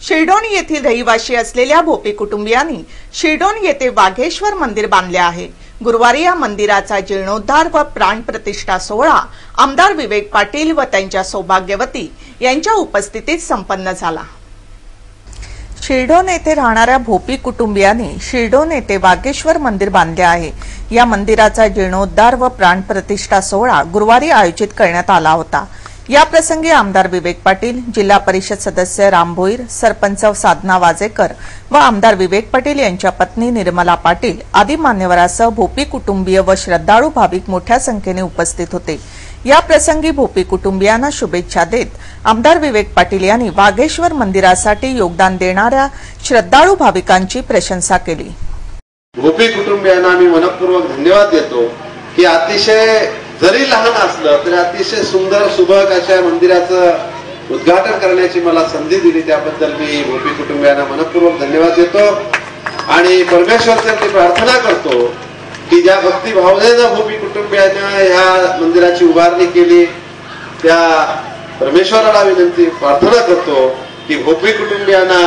शिरडोन येथील रहिवासी असलेल्या भोपी कुटुंबियांनी शिरडोन येथे वाघेश्वर मंदिर बांधले आहे। गुरुवारी या मंदिराचा जीर्णोद्धार व प्राणप्रतिष्ठा सोहळा आमदार विवेक पाटील व त्यांच्या सौभाग्यवती यांच्या उपस्थितीत संपन्न झाला। शिरडोन येथे राहणाऱ्या भोपी कुटुंबियांनी शिरडोन येथे वाघेश्वर मंदिर बांधले आहे। या मंदिराचा जीर्णोद्धार व प्राणप्रतिष्ठा सोहळा गुरुवारी आयोजित करण्यात आला होता। या प्रसंगी आमदार विवेक पाटील, जिल्हा परिषद सदस्य राम भोईर, सरपंच साधना वाजेकर व आमदार विवेक पाटील यांच्या पत्नी निर्मला पाटील आदी मान्यवरांसह भोपी कुटुंबीय व श्रद्धाळू भाविक मोठ्या संख्येने उपस्थित होते। या प्रसंगी भोपी कुटुंबियांना शुभेच्छा देत आमदार विवेक पाटील यांनी वाघेश्वर मंदिरासाठी योगदान देणाऱ्या श्रद्धाळू भाविकांची प्रशंसा केली। भोपी कुटुंबियांना मी मनपूर्वक धन्यवाद देतो की अतिशय जरी लहान असलं तरी अतिशय सुंदर सुबक अशा मंदिराचं उद्घाटन करण्याची मला संधी दिली, त्याबद्दल मी भोपी कुटुंबियांना मनपूर्वक धन्यवाद देतो आणि परमेश्वराची प्रार्थना करतो की ज्या भक्ती भावनेनं भोपी कुटुंबियांना या मंदिराची उभारणी केली त्या परमेश्वराला विनंती प्रार्थना करतो की भोपी कुटुंबियांना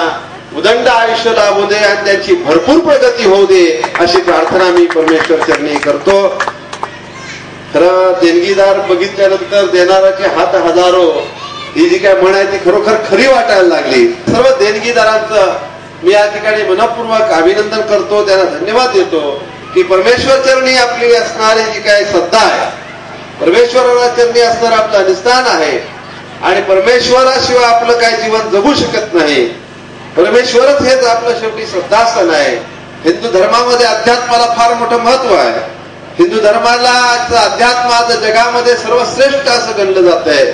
उदंड आयुष्य लाभू दे आणि त्यांची भरपूर प्रगती होऊ दे अशी प्रार्थना मी परमेश्वर चरणी करतो। खरं देणगीदार बघितल्यानंतर देणाराचे हात हजारो ही जी काय म्हण आहे ती खरोखर खरी वाटायला लागली। सर्व देणगीदारांचं मी या ठिकाणी मनपूर्वक अभिनंदन करतो, त्यांना धन्यवाद देतो की परमेश्वर चरणी आपली असणारी जी काय श्रद्धा आहे, परमेश्वराला चरणी असणारं आपलं निस्तान आहे आणि परमेश्वराशिवाय आपलं काय जीवन जगू शकत नाही। परमेश्वरच हेच आपलं शेवटी श्रद्धास्थान आहे। हिंदू धर्मामध्ये अध्यात्माला फार मोठं महत्व आहे। हिंदू धर्माला अध्यात्मात जगामध्ये सर्वश्रेष्ठ असं गणलं जात आहे।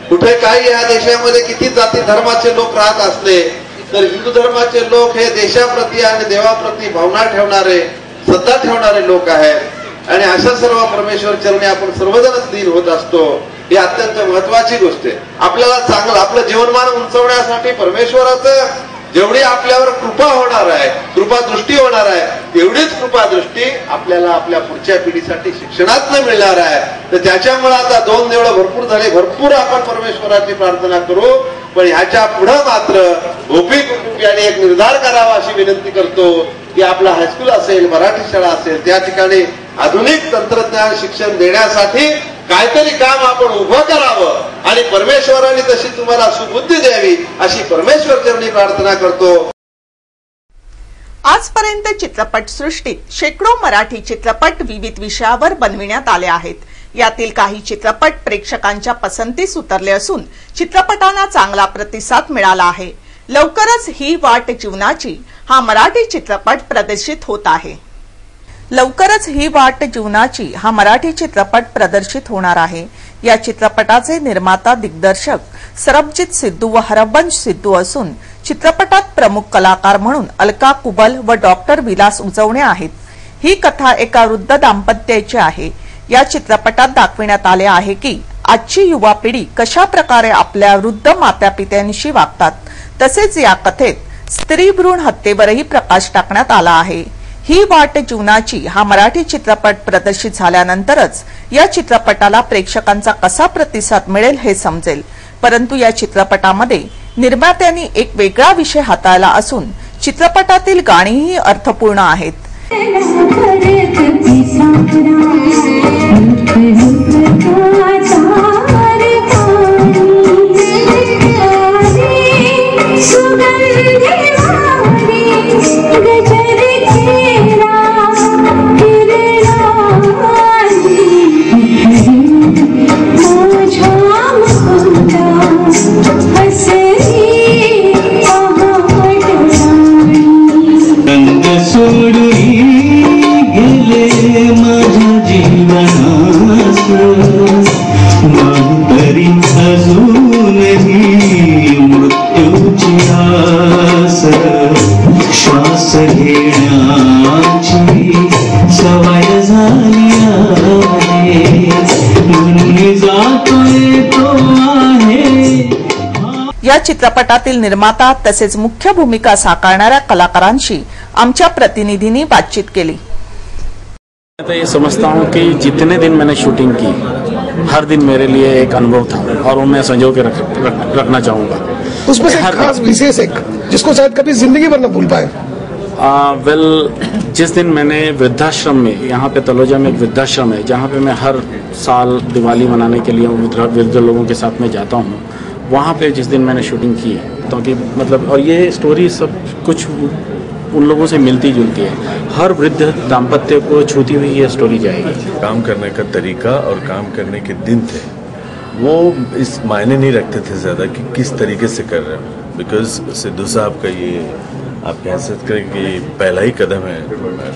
कुठे काही या देशामध्ये किती जाती धर्माचे लोक राहत असले तर हिंदू धर्माचे लोक हे देशाप्रती आणि देवाप्रती भावना ठेवणारे, श्रद्धा ठेवणारे लोक आहेत आणि अशा सर्व परमेश्वर चरणी आपण सर्वजणच लीन होत असतो। ही अत्यंत महत्वाची गोष्ट आहे। आपल्याला चांगलं आपलं जीवनमान उंचवण्यासाठी परमेश्वराचं जेवढी आपल्यावर कृपा होणार आहे, कृपा दृष्टी होणार आहे, तेवढीच कृपा दृष्टी आपल्याला आपल्या पुढच्या पिढीसाठी शिक्षणातनं मिळणार आहे। तर त्याच्यामुळे आता 2 देवळं भरपूर झाले, भरपूर आपण परमेश्वराची प्रार्थना करू, पण ह्याच्या पुढे मात्र भोपी कुटुंबियांनी एक निर्धार करावा अशी विनंती करतो की आपला हायस्कूल असेल, मराठी शाळा असेल, त्या ठिकाणी आधुनिक तंत्रज्ञान शिक्षण देण्यासाठी काहीतरी काम आपण उभं करावं आणि परमेश्वराने तशी तुम्हाला सुबुद्धी द्यावी अशी परमेश्वर चरणी प्रार्थना करतो। आजपर्यंत चित्रपट सृष्टीत शेकडो मराठी चित्रपट विविध विषयावर बनविण्यात आले आहेत। यातील काही चित्रपट प्रेक्षकांच्या पसंतीस उतरले असून चित्रपटांना चांगला प्रतिसाद मिळाला आहे। लवकरच ही वाट जीवनाची हा मराठी चित्रपट प्रदर्शित होत आहे। लवकरच ही वाट जीवनाची हा मराठी चित्रपट प्रदर्शित होणार आहे। या चित्रपटाचे निर्माता दिग्दर्शक सरबजीत सिद्धू व हरबंश सिद्धू असून चित्रपटात प्रमुख कलाकार म्हणून अलका कुबल व डॉक्टर विलास उजवणे आहेत। ही कथा एका वृद्ध दाम्पत्याची आहे। या चित्रपटात दाखविण्यात आले आहे की आजची युवा पिढी कशा प्रकारे आपल्या वृद्ध मातापित्यांशी वागतात। तसेच या कथेत स्त्री भ्रूण हत्येवरही प्रकाश टाकण्यात आला आहे। ही वाट जीवनाची हा मराठी चित्रपट प्रदर्शित झाल्यानंतरच या चित्रपटाला प्रेक्षकांचा कसा प्रतिसाद मिळेल हे समजेल। परंतु या चित्रपटामध्ये निर्मात्यांनी एक वेगळा विषय हाताळला असून चित्रपटातील गाणीही अर्थपूर्ण आहेत। या चित्रपटातील निर्माता तसेच मुख्य भूमिका साकारणाऱ्या कलाकारांशी आमच्या प्रतिनिधींनी बातचीत केली। मैं तो ये समझता हूँ कि जितने दिन मैंने शूटिंग की हर दिन मेरे लिए एक अनुभव था और वो मैं संजो के रखना चाहूँगा। उसमें से एक खास विशेष एक जिसको शायद कभी जिंदगी भर न भूल पाए। जिस दिन मैंने वृद्धाश्रम में, यहाँ पे तलोजा में एक वृद्धाश्रम है जहाँ पे मैं हर साल दिवाली मनाने के लिए वृद्ध लोगों के साथ में जाता हूँ, वहाँ पे जिस दिन मैंने शूटिंग की ताकि मतलब, और ये स्टोरी सब कुछ उन लोगों से मिलती जुलती है, हर वृद्ध दाम्पत्य को छूती हुई ये स्टोरी जाएगी। काम करने का तरीका और काम करने के दिन थे वो इस मायने नहीं रखते थे ज़्यादा कि किस तरीके से कर रहे हैं, बिकॉज सिद्धू साहब का ये आप कह सकते हैं कि पहला ही कदम है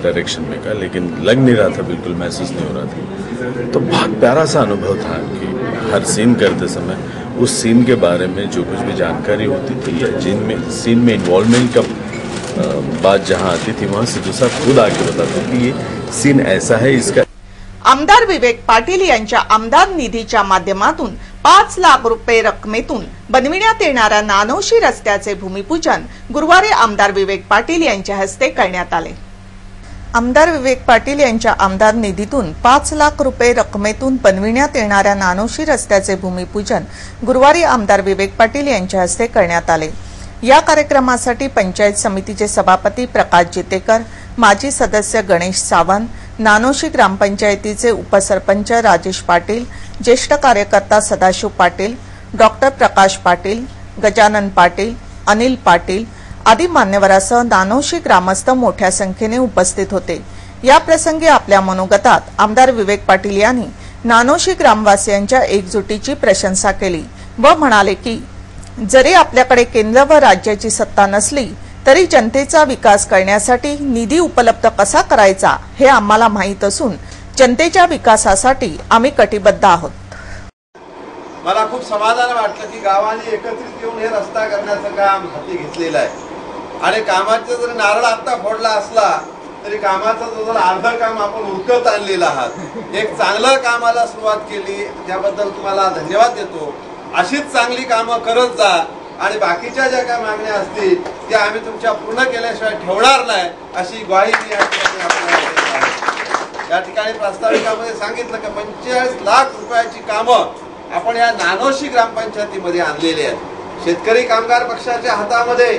डायरेक्शन में का, लेकिन लग नहीं रहा था, बिल्कुल महसूस नहीं हो रहा था। तो बहुत प्यारा सा अनुभव था कि हर सीन करते समय उस सीन के बारे में जो कुछ भी जानकारी होती थी या जिनमें सीन में इन्वॉल्वमेंट का बात जहां आती थी वहां सिद्धू साहब खुद आके बताते कि ये सीन ऐसा है, इसका। आमदार विवेक पाटील यांच्या आमदार निधीच्या माध्यमातून 5 लाख रुपये रकमेतून बनविण्यात येणाऱ्या नानोशी रस्त्याचे भूमिपूजन गुरुवारी आमदार विवेक पाटील यांच्या हस्ते करण्यात आले। आमदार विवेक पाटील यांच्या आमदार निधीतून 5 लाख रुपये रकमेतून बनविण्यात येणाऱ्या नानोशी रस्त्याचे भूमिपूजन गुरुवारी आमदार विवेक पाटील यांच्या हस्ते करण्यात आले। या कार्यक्रमासाठी पंचायत समितीचे सभापती प्रकाश जितेकर, माजी सदस्य गणेश सावंत, नानोशी ग्रामपंचायतीचे उपसरपंच राजेश पाटील, ज्येष्ठ कार्यकर्ता सदाशिव पाटील, डॉक्टर प्रकाश पाटील, गजानन पाटील, अनिल पाटील आदी मान्यवरांसह नानोशी ग्रामस्थ मोठ्या संख्येने उपस्थित होते। या प्रसंगी आपल्या मनोगतात आमदार विवेक पाटील यांनी नानोशी ग्रामवासियांच्या एकजुटीची प्रशंसा केली व म्हणाले की जरी आपल्याकडे केंद्र व राज्याची सत्ता नसली तरी जनतेचा विकास करण्यासाठी निधी उपलब्ध कसा करायचा हे आम्हाला माहित असून जनतेच्या विकासासाठी आम्ही कटिबद्ध आहोत। मला खूप समाधान वाटलं की गावाने एकत्रित येऊन हे रस्ता करण्याचं काम हाती घेतलेलं आहे आणि कामाचा जरी नारळ आता फोडला असला तरी कामाचं जो अर्ध काम आपण उरकत आणलेलं आहात, एक चांगलं कामाला सुरुवात केली, त्याबद्दल तुम्हाला धन्यवाद देतो। अशीच चांगली कामं करत जा आणि बाकीच्या ज्या काही मागण्या असतील त्या आम्ही तुमच्या पूर्ण केल्याशिवाय ठेवणार नाही, अशी ग्वाही मी या ठिकाणी आपल्याला देत आहे। या ठिकाणी प्रास्ताविकामध्ये सांगितलं की 45 लाख रुपयाची कामं आपण या नानोशी ग्रामपंचायतीमध्ये आणलेली आहेत। शेतकरी कामगार पक्षाच्या हातामध्ये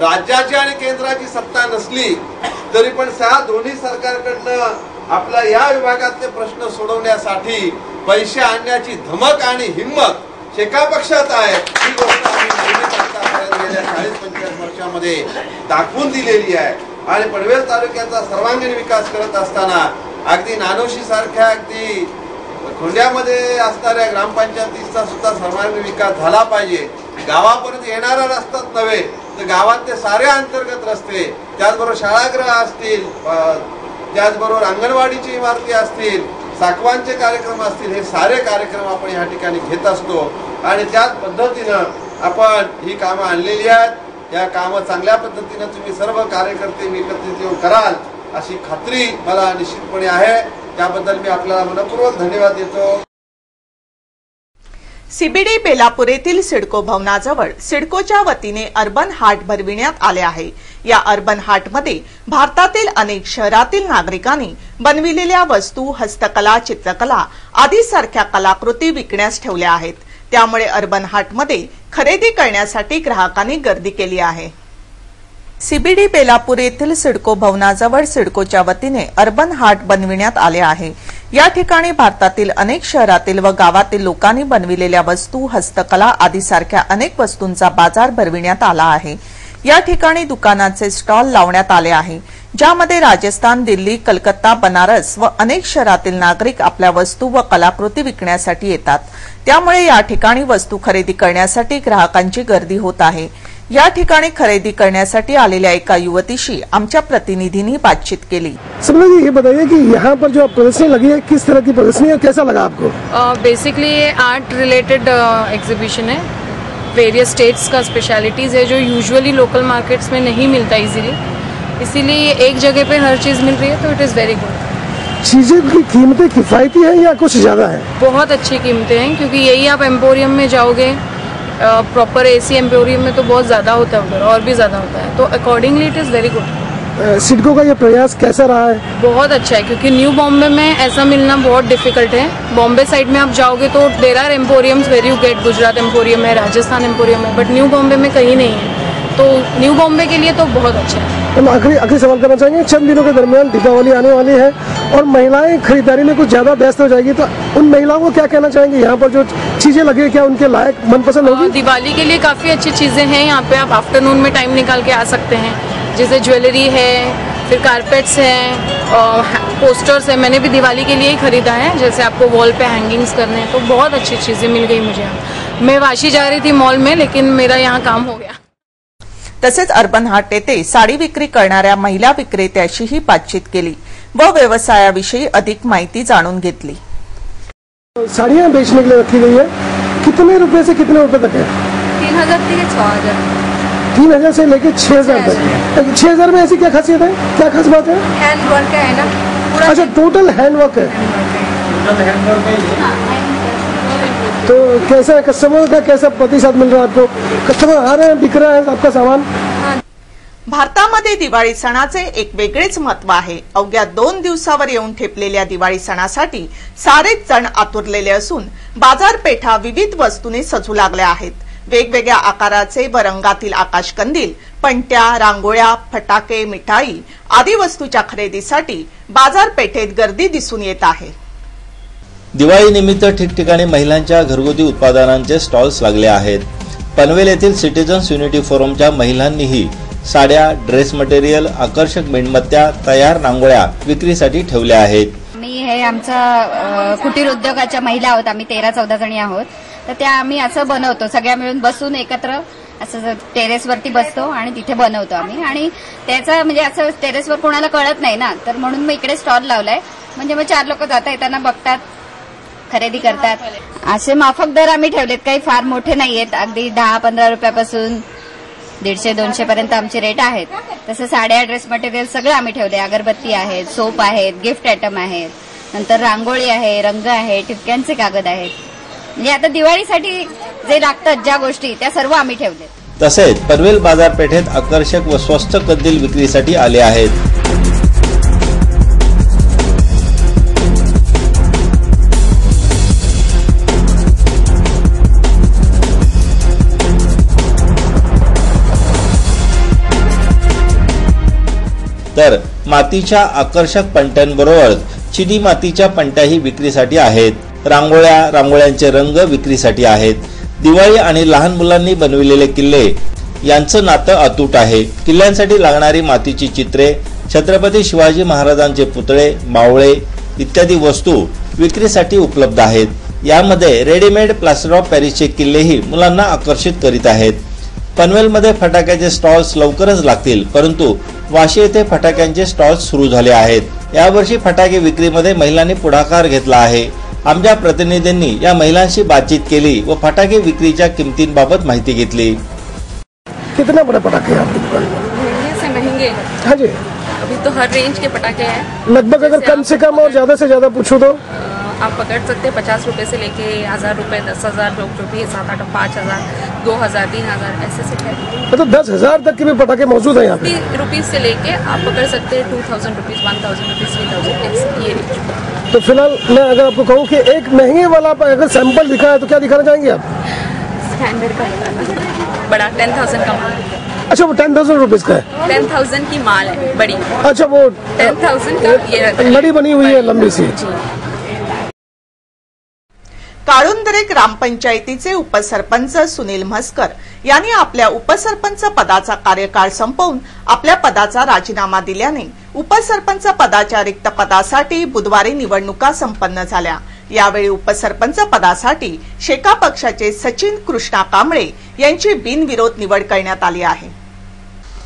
राज्याची आणि केंद्राची सत्ता नसली तरी पण दोन्ही सरकारकडनं आपल्या या विभागातले प्रश्न सोडवण्यासाठी पैसे आणण्याची धमक आणि हिंमत शेका पक्षात आहे। ही गोष्ट आम्ही गेल्या 40-45 वर्षामध्ये दाखवून दिलेली आहे आणि पनवेल तालुक्याचा सर्वांगीण विकास करत असताना अगदी नानोशी सारख्या अगदी खोंड्यामध्ये असणाऱ्या ग्रामपंचायतीचा सुद्धा सर्वांगीण विकास झाला पाहिजे। गावापर्यंत येणारा रस्ताच नव्हे तर गावातले सारे अंतर्गत रस्ते, त्याचबरोबर शाळागृह असतील, त्याचबरोबर अंगणवाडीची इमारती असतील, साकवांचे कार्यक्रम असतील, हे सारे कार्यक्रम आपण या ठिकाणी घेत असतो आणि त्याच पद्धतीनं आपण ही कामं आणलेली आहेत। या कामं चांगल्या पद्धतीनं तुम्ही सर्व कार्यकर्ते एकत्रित येऊन कराल अशी खात्री मला निश्चितपणे आहे। त्याबद्दल मी आपल्याला मनपूर्वक धन्यवाद देतो। सीबीडी बेलापूर येथील सिडको भवनाजवळ सिडकोच्या वतीने अर्बन हाट भरविण्यात आले आहे। या अर्बन हाटमध्ये भारतातील अनेक शहरातील नागरिकांनी बनविलेल्या वस्तू, हस्तकला, चित्रकला आदी सारख्या कलाकृती विकण्यास ठेवल्या आहेत। त्यामुळे अर्बन हाटमध्ये खरेदी करण्यासाठी ग्राहकांनी गर्दी केली आहे। सीबीडी बेलापूर येथील सिडको भवनाजवळ सिडकोच्या वतीने अर्बन हाट बनविण्यात आले आहे। या ठिकाणी भारतातील अनेक शहरातील व गावातील लोकांनी बनविलेल्या वस्तू, हस्तकला आदी सारख्या अनेक वस्तूंचा बाजार भरविण्यात आला आहे। या ठिकाणी दुकानाचे स्टॉल लावण्यात आले आहे, ज्यामध्ये राजस्थान, दिल्ली, कलकत्ता, बनारस व अनेक शहरातील नागरिक आपल्या वस्तू व कलाकृती विकण्यासाठी येतात। त्यामुळे या ठिकाणी वस्तू खरेदी करण्यासाठी ग्राहकांची गर्दी होत आहे। या ठिकाणी खरेदी करण्यासाठी आलेल्या एका युवतीशी आमच्या प्रतिनिधींनी बातचीत केली। समझ ये बताइए कि यहाँ पर जो प्रदर्शनी लगी है किस तरह की प्रदर्शनी है, कैसा लगा आपको? बेसिकली ये आर्ट रिलेटेड एग्जीबिशन है। वेरियस स्टेट्स का स्पेशलिटीज़ है जो यूजुअली लोकल मार्केट्स में नहीं मिलता इजीली, इसीलिए ये एक जगह पे हर चीज़ मिल रही है, तो इट इज़ वेरी गुड। चीजें की कीमतें किफायती हैं या कुछ ज्यादा है? बहुत अच्छी कीमतें हैं, क्योंकि यही आप एम्पोरियम में जाओगे, प्रॉपर एसी एम्पोरियम में तो बहुत ज़्यादा होता है, उधर और भी ज़्यादा होता है, तो accordingly it is very good. CIDCO का ये प्रयास कैसा रहा है? बहुत अच्छा है, क्योंकि न्यू बॉम्बे में ऐसा मिलना बहुत डिफिकल्ट है। बॉम्बे साइड में आप जाओगे तो there are emporiums where you get, Gujarat emporium है, राजस्थान एम्पोरियम है, बट न्यू बॉम्बे में कहीं नहीं है। तो न्यू बॉम्बे के लिए तो बहुत अच्छा है। हम आखिरी सवाल करना चाहेंगे, चंद दिनों के दरमियान दीपावली आने वाली है और महिलाएं खरीदारी में कुछ ज्यादा व्यस्त हो जाएगी, तो उन महिलाओं को क्या कहना चाहेंगे? यहाँ पर जो चीजें लगी क्या उनके लायक मनपसंद होगी? दिवाली के लिए काफी अच्छी चीजें हैं यहाँ पे, आप आफ्टरनून में टाइम निकाल के आ सकते हैं। जैसे ज्वेलरी है, फिर कारपेट्स हैं और पोस्टर्स है। मैंने भी दिवाली के लिए ही खरीदा है, जैसे आपको वॉल पे हैंगिंग्स करने हैं, तो बहुत अच्छी चीजें मिल गई मुझे यहाँ। मैं वाशी जा रही थी मॉल में, लेकिन मेरा यहाँ काम हो गया। तसेच अर्बन हाट येथे साडी विक्री करणाऱ्या महिला विक्रेत्याशीही बातचीत केली व व्यवसायाविषयी अधिक माहिती जाणून घेतली। साड़ियाँ बेचने के लिए रखी गई है, कितने रुपए से कितने रुपए तक है? 3000 से 6000। 3000 से लेके 6000 तक। 6000 में ऐसी क्या खासियत है, क्या खास बात है? हैंड वर्क है ना पूरा। अच्छा, टोटल हैंडवर्क है। तो कैसा है, कस्टमर का कैसा प्रतिसाद मिल रहा है आपको? कस्टमर आ रहे हैं, बिक रहा है आपका सामान? भारतामध्ये दिवाळी सणाचे एक वेगळेच महत्व आहे। अवघ्या 2 दिवसावर येऊन ठेपलेल्या दिवाळी सणासाठी सारेच जण आतुरलेले असून बाजारपेठा विविध वस्तूंनी सजू लागल्या आहेत। वेगवेगळ्या आकाराचे व रंगातील आकाशकंदील, पणत्या, रांगोळ्या, फटाके, मिठाई आदी वस्तूच्या खरेदीसाठी बाजारपेठेत गर्दी दिसून येत आहे। दिवाळी निमित्त ठिकठिकाणी महिलांच्या घरगुती उत्पादनांचे स्टॉल्स लागले आहेत। पनवेल येथील सिटीजन्स युनिटी फोरमच्या महिलांनीही साड्या, ड्रेस मटेरियल, आकर्षक मेणबत्त्या, तयार रांगोळ्या विक्रीसाठी ठेवल्या आहेत। मी हे आमचा कुटीर उद्योगाच्या महिला आहोत, आम्ही 13-14 जणी आहोत। तर त्या आम्ही असं बनवतो, सगळ्या मिळून बसून एकत्र असं टेरेसवरती बसतो आणि तिथे बनवतो आम्ही। आणि त्याचा म्हणजे असं टेरेसवर कोणाला कळत नाही ना, तर म्हणून मी इकडे स्टॉल लावलाय, म्हणजे मग 4 लोक जाता येताना बघतात, खरेदी करतात। असे माफक दर आम्ही ठेवलेत, काही फार मोठे नाहीयेत, अगदी 10-15 रुपयापासून 150-200 पर्यंत आमचे रेट आहेत। तसं साड्या, ड्रेस मटेरियल सगळं आम्ही ठेवले, अगरबत्ती आहेत, सोप आहेत, गिफ्ट आयटम आहेत, नंतर रांगोळी आहे, रंग आहे, ठिपक्यांचे कागद आहेत। म्हणजे आता दिवाळीसाठी जे लागतात ज्या गोष्टी त्या सर्व आम्ही ठेवलेत। तसेच पनवेल बाजारपेठेत आकर्षक व स्वस्त कंदील विक्रीसाठी आले आहेत। तर मातीच्या आकर्षक पणत्यांबरोबर चिनी मातीच्या पणत्याही विक्रीसाठी आहेत। रांगोळ्यांचे रंग विक्रीसाठी आहेत। दिवाळी आणि लहान मुलांनी बनविलेले किल्ले यांचं नातं अतूट आहे। किल्ल्यांसाठी लागणारी मातीची चित्रे, छत्रपती शिवाजी महाराजांचे पुतळे, बावळे इत्यादी वस्तू विक्रीसाठी उपलब्ध आहेत। यामध्ये रेडीमेड प्लास्टर ऑफ पॅरिसचे किल्लेही मुलांना आकर्षित करीत आहेत। पनवेलमध्ये फटाक्याचे स्टॉल्स लवकरच लागतील, परंतु वाशी येथे फटाक्यांचे स्टॉल्स सुरू झाले आहेत। यावर्षी फटाके विक्रीमध्ये महिलांनी पुढाकार घेतला आहे। आमच्या प्रतिनिधींनी या महिलांशी बातचीत केली व फटाके विक्रीच्या किमतींबाबत माहिती घेतली। कितना बड़ा पटाखे आपके दुकान में? महंगे से महंगे। हाँ जी, अभी तो हर रेंज के पटाखे हैं। लगभग अगर कम से कम और ज्यादा से ज्यादा पूछो तो आप पकड़ सकते हैं 50 रुपए से लेके 1000 रुपए, 10,000, जो भी 7-8, 5,000, 2,000, 3,000 ऐसे से है। मतलब 10,000 तक के भी पटाखे मौजूद हैं यहाँ पे। ₹50 से लेके आप पकड़ सकते हैं 2,000 रुपीज, 1,000 रुपीज, 3,000 ये रेंज। तो फिलहाल मैं अगर आपको कहूँ कि एक महंगे वाला अगर सैंपल दिखा है तो क्या दिखाना चाहेंगे आप? स्टैंडर्ड का बड़ा 10,000 का माल। अच्छा, वो 10,000 रुपीज का है? 10,000 की माल है बड़ी। अच्छा, वो 10,000 का ये लड़ी बनी हुई है लंबी सी। काळुंदरे ग्रामपंचायतीचे उपसरपंच सुनील म्हस्कर यांनी आपल्या उपसरपंच पदाचा कार्यकाळ संपवून आपल्या पदाचा राजीनामा दिल्याने उपसरपंच पदाच्या रिक्त पदासाठी बुधवारी निवडणुका संपन्न झाल्या। यावेळी उपसरपंच पदासाठी शेका पक्षाचे सचिन कृष्णा कांबळे यांची बिनविरोध निवड करण्यात आली आहे।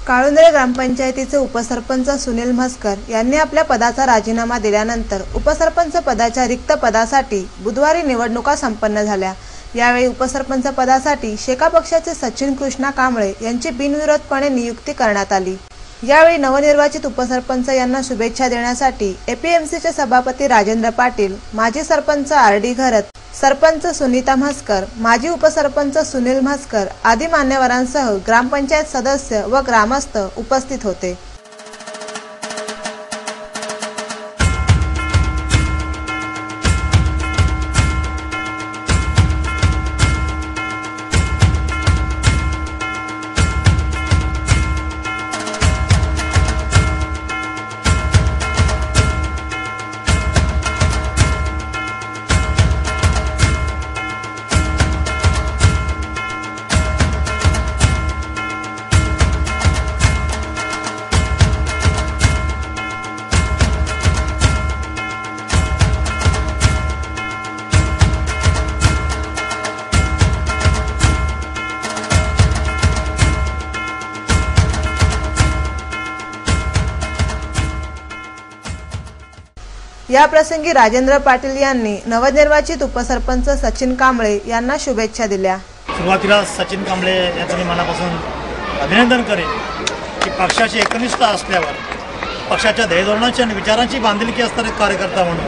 काळुंदरे ग्रामपंचायतीचे उपसरपंच सुनील म्हस्कर यांनी आपल्या पदाचा राजीनामा दिल्यानंतर उपसरपंच पदाच्या रिक्त पदासाठी बुधवारी निवडणुका संपन्न झाल्या। यावेळी उपसरपंच पदासाठी शेका पक्षाचे सचिन कृष्णा कांबळे यांची बिनविरोधपणे नियुक्ती करण्यात आली। यावेळी नवनिर्वाचित उपसरपंच यांना शुभेच्छा देण्यासाठी एपीएमसीचे सभापती राजेंद्र पाटील, माजी सरपंच आरडी घरत, सरपंच सुनीता म्हस्कर, माजी उपसरपंच सुनील म्हस्कर आदी मान्यवरांसह ग्रामपंचायत सदस्य व ग्रामस्थ उपस्थित होते। या प्रसंगी राजेंद्र पाटील यांनी नवनिर्वाचित उपसरपंच सचिन कांबळे यांना शुभेच्छा दिल्या। सुरुवातीला सचिन कांबळे यांचं मी मनापासून अभिनंदन करेन की पक्षाची एकनिष्ठता असल्यावर, पक्षाच्या ध्येयधोरणाची आणि विचारांची बांधिलकी असणारे कार्यकर्ता म्हणून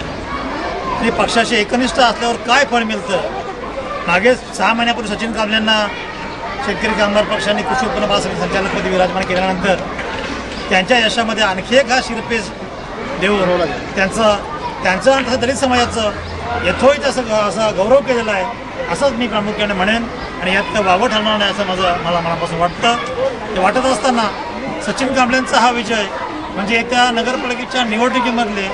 आणि पक्षाची एकनिष्ठता असल्यावर काय फळ मिळतं। मागे 6 महिन्यापूर्वी सचिन कांबळेंना शेतकरी कामगार पक्षाने कृषी उत्पन्न बाजार समिती संचालकपदी विराजमान केल्यानंतर त्यांच्या यशामध्ये आणखी एक हा शिरपेस देऊन त्यांचं आणि तसं दलित समाजाचं यथोचित असा गौरव केलेला आहे असंच मी प्रामुख्याने म्हणेन आणि यात वावं ठरणार नाही असं मला मनापासून वाटतं। ते वाटत असताना सचिन कांबळेंचा हा विजय म्हणजे येत्या नगरपालिकेच्या निवडणुकीमधले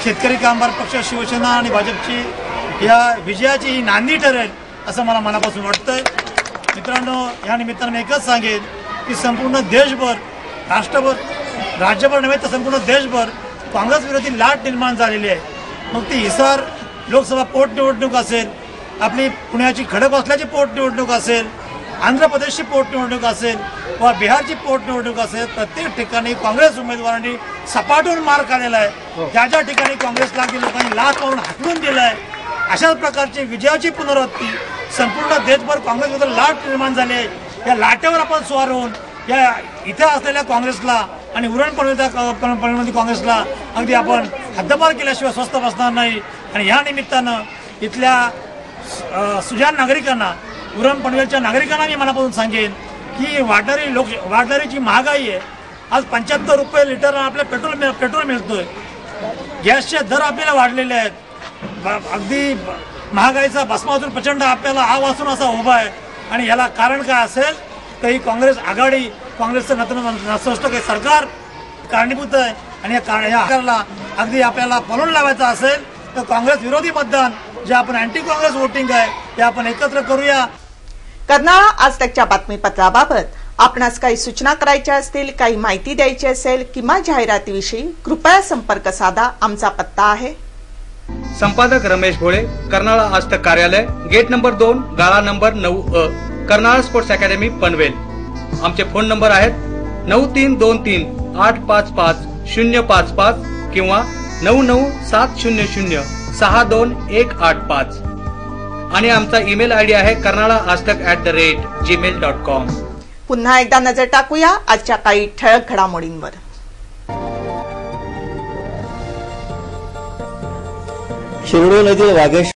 शेतकरी कामगार पक्ष, शिवसेना आणि भाजपची या विजयाची ही नांदी ठरेल असं मला मनापासून वाटतंय। मित्रांनो, या निमित्तानं मी एकच सांगेन की संपूर्ण देशभर, राष्ट्रभर, राज्यभर नव्हे तर संपूर्ण देशभर काँग्रेस विरोधी लाट निर्माण झालेली आहे। मग ती हिसार लोकसभा पोटनिवडणूक असेल, आपली पुण्याची खडकवासल्याची पोटनिवडणूक असेल, आंध्र प्रदेशची पोटनिवडणूक असेल व बिहारची पोटनिवडणूक असेल, प्रत्येक ठिकाणी काँग्रेस उमेदवारांनी सपाटून मार खाल्लेला आहे। ज्या ज्या ठिकाणी काँग्रेसला लोकांनी लाच मारून हटवून दिलं आहे, अशाच प्रकारची विजयाची पुनरावृत्ती संपूर्ण देशभर काँग्रेसबद्दल लाट निर्माण झाली आहे। या लाटेवर आपण स्वार होऊन या इथे असलेल्या काँग्रेसला आणि उरण पनवेलमध्ये काँग्रेसला अगदी आपण हद्दपार केल्याशिवाय स्वस्थ बसणार नाही। आणि या निमित्तानं इथल्या सुजाण नागरिकांना, उरण पनवेलच्या नागरिकांना मी मनापासून सांगेन की वाढणारी जी महागाई आहे, आज 75 रुपये लिटर आपल्या पेट्रोल मिळतोय, गॅसचे दर आपल्याला वाढलेले आहेत, अगदी महागाईचा भस्मासूर प्रचंड आपल्याला आवासून असा उभा आहे। आणि याला कारण काय असेल तर ही काँग्रेस आघाडी, काँग्रेसचं नतमस्तक काही सरकार कारणीभूत आहे। आणि या आकाराला अगदी आपल्याला पळून लावायचं असेल तर काँग्रेस विरोधी मतदान जे आपण अँटी काँग्रेस वोटिंग आहे ते आपण एकत्र करूया। कर्नाळा आज तकच्या बातमीपत्राबाबत आपणास काही सूचना करायच्या असतील, काही माहिती द्यायची असेल किंवा जाहिरातीविषयी कृपया संपर्क साधा। आमचा पत्ता आहे संपादक रमेश भोळे, कर्नाळा आज तक कार्यालय, गेट नंबर 2, गाळा number 9A, Karnala sports academy Panvel. आमचे फोन नंबर आहेत 9323855055 किंवा 9970062185 आणि आमचा ईमेल आयडी आहे karnalaaztak@gmail.com। पुन्हा एकदा नजर टाकूया आजच्या काही ठळक घडामोडींवर। शिरडोनमधील वाघेश्वर